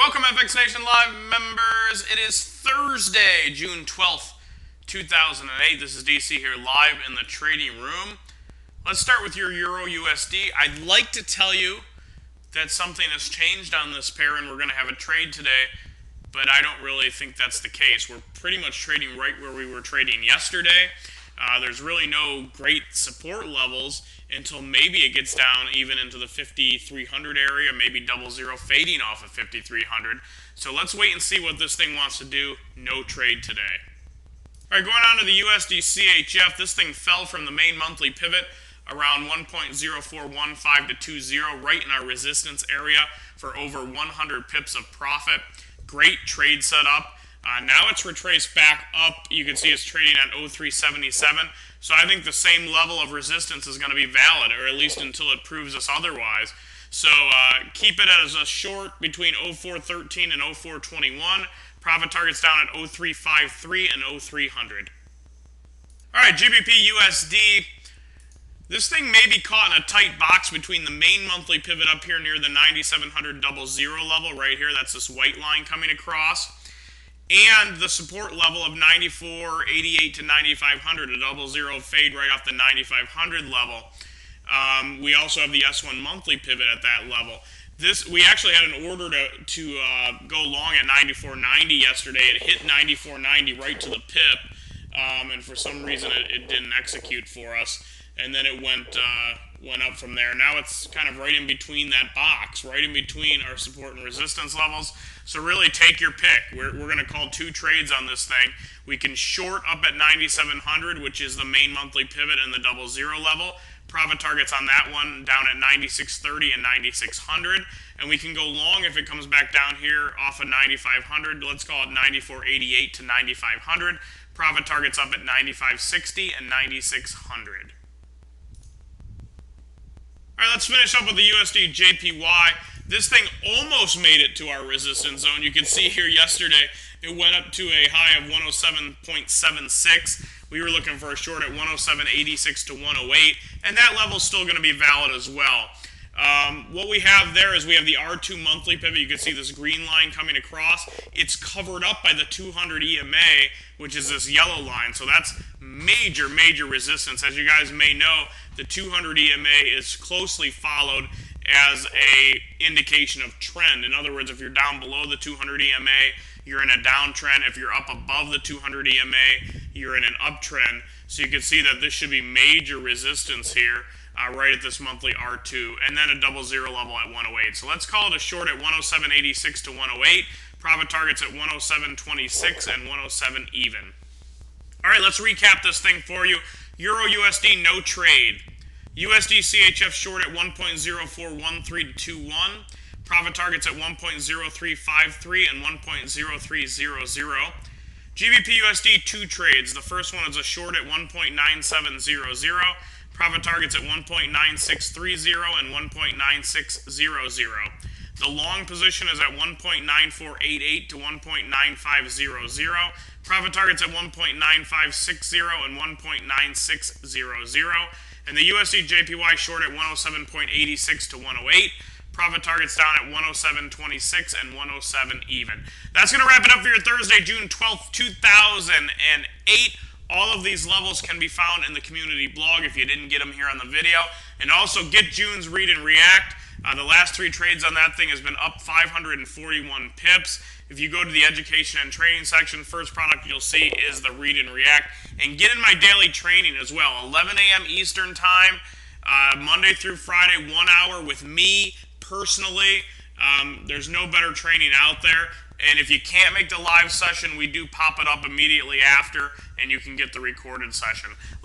Welcome, FX Nation Live members. It is Thursday, June 12th, 2008. This is DC here live in the trading room. Let's start with your Euro USD. I'd like to tell you that something has changed on this pair and we're going to have a trade today, but I don't really think that's the case. We're pretty much trading right where we were trading yesterday. There's really no great support levels until maybe it gets down even into the 5,300 area, maybe 00 fading off of 5,300. So let's wait and see what this thing wants to do. No trade today. All right, going on to the USD CHF. This thing fell from the main monthly pivot around 1.0415 to 20, right in our resistance area for over 100 pips of profit. Great trade setup. Now it's retraced back up. You can see it's trading at 0377. So I think the same level of resistance is going to be valid, or at least until it proves us otherwise. So keep it as a short between 0413 and 0421. Profit targets down at 0353 and 0300. All right, GBP USD. This thing may be caught in a tight box between the main monthly pivot up here near the 9700 00 level right here. That's this white line coming across. And the support level of 94.88 to 9500, a 00 fade right off the 9500 level. We also have the S1 monthly pivot at that level. We actually had an order to go long at 94.90 yesterday. It hit 94.90 right to the pip, and for some reason it didn't execute for us. And then it went up from there. Now it's kind of right in between that box, right in between our support and resistance levels. So really take your pick. We're going to call two trades on this thing. We can short up at 9,700, which is the main monthly pivot and the 00 level. Profit targets on that one down at 96.30 and 9600. And we can go long if it comes back down here off of 9,500. Let's call it 94.88 to 9,500. Profit targets up at 95.60 and 9600. All right, let's finish up with the USD JPY. This thing almost made it to our resistance zone. You can see here yesterday, it went up to a high of 107.76. We were looking for a short at 107.86 to 108, and that level's still going to be valid as well. What we have there is we have the R2 monthly pivot. You can see this green line coming across. It's covered up by the 200 EMA, which is this yellow line. So that's major, major resistance. As you guys may know, the 200 EMA is closely followed as a indication of trend. In other words, if you're down below the 200 EMA, you're in a downtrend. If you're up above the 200 EMA, you're in an uptrend. So you can see that this should be major resistance here. Right at this monthly R2, and then a 00 level at 108. So let's call it a short at 107.86 to 108. Profit targets at 107.26 and 107 even. All right, let's recap this thing for you. Euro USD no trade. USD CHF short at 1.0413 to 21. Profit targets at 1.0353 and 1.0300. GBP USD two trades. The first one is a short at 1.9700. Profit targets at 1.9630 and 1.9600. The long position is at 1.9488 to 1.9500. Profit targets at 1.9560 and 1.9600. And the USD JPY short at 107.86 to 108. Profit targets down at 107.26 and 107 even. That's going to wrap it up for your Thursday, June 12th, 2008. All of these levels can be found in the community blog if you didn't get them here on the video. And also get June's Read and React. The last three trades on that thing has been up 541 pips. If you go to the education and training section, first product you'll see is the Read and React. And get in my daily training as well. 11 a.m. Eastern time, Monday through Friday, 1 hour with me personally. There's no better training out there. And if you can't make the live session, we do pop it up immediately after, and you can get the recorded session.